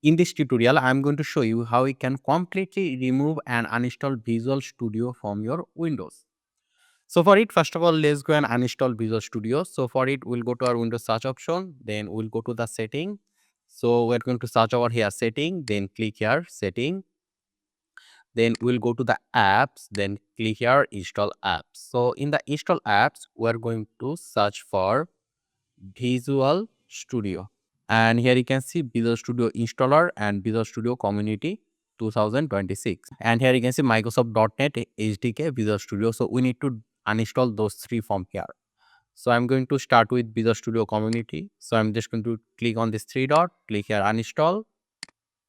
In this tutorial, I'm going to show you how you can completely remove and uninstall Visual Studio from your Windows. So for it, first of all, let's go and uninstall Visual Studio. So for it, we'll go to our Windows search option, then we'll go to the setting. So we're going to search over here setting, then click here setting. Then we'll go to the apps, then click here install apps. So in the install apps, we're going to search for Visual Studio. And here you can see Visual Studio installer and Visual Studio community 2026. And here you can see Microsoft.NET SDK Visual Studio. So we need to uninstall those three from here. So I'm going to start with Visual Studio community. So I'm just going to click on this three dot, click here uninstall,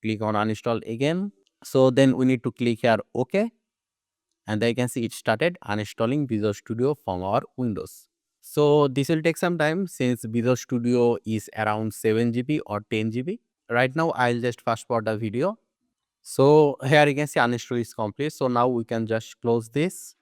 click on uninstall again. So then we need to click here OK. And there you can see it started uninstalling Visual Studio from our Windows. So this will take some time since Visual Studio is around 7 GB or 10 GB. Right now, I'll just fast forward the video. So here you can see uninstall is complete. So now we can just close this.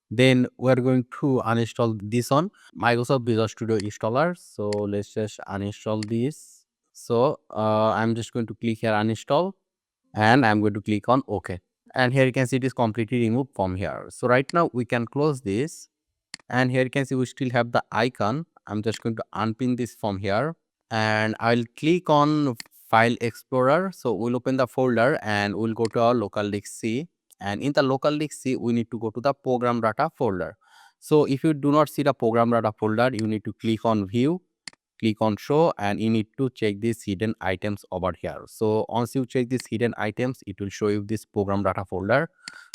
Then we're going to uninstall this on Microsoft Visual Studio installer. So let's just uninstall this. So I'm just going to click here uninstall and I'm going to click on OK. And here you can see it is completely removed from here. So right now we can close this. And here you can see we still have the icon. I'm just going to unpin this from here and I'll click on File Explorer. So we'll open the folder and we'll go to our local disk C. And in the local disk C, we need to go to the program data folder. So if you do not see the program data folder, you need to click on View, click on Show, and you need to check these hidden items over here. So once you check these hidden items, it will show you this program data folder.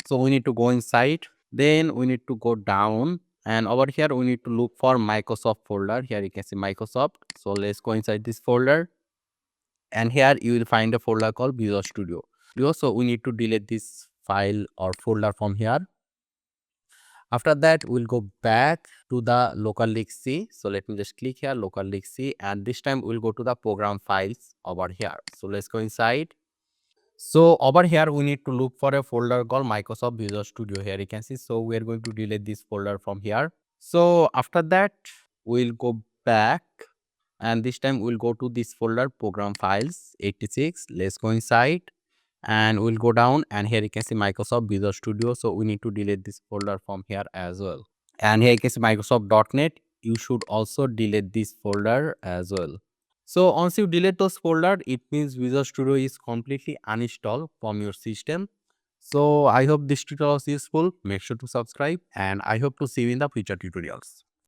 So we need to go inside. Then we need to go down. And over here, we need to look for Microsoft folder. Here you can see Microsoft. So let's go inside this folder. And here you will find a folder called Visual Studio. So we need to delete this file or folder from here. After that, we'll go back to the local disk C. So let me just click here, local disk C. And this time we'll go to the program files over here. So let's go inside. So over here, we need to look for a folder called Microsoft Visual Studio. Here you can see. So we're going to delete this folder from here. So after that, we'll go back and this time we'll go to this folder program files 86. Let's go inside and we'll go down and here you can see Microsoft Visual Studio. So we need to delete this folder from here as well. And here you can see Microsoft.NET. You should also delete this folder as well. So once you delete those folder, it means Visual Studio is completely uninstalled from your system. So I hope this tutorial was useful. Make sure to subscribe and I hope to see you in the future tutorials.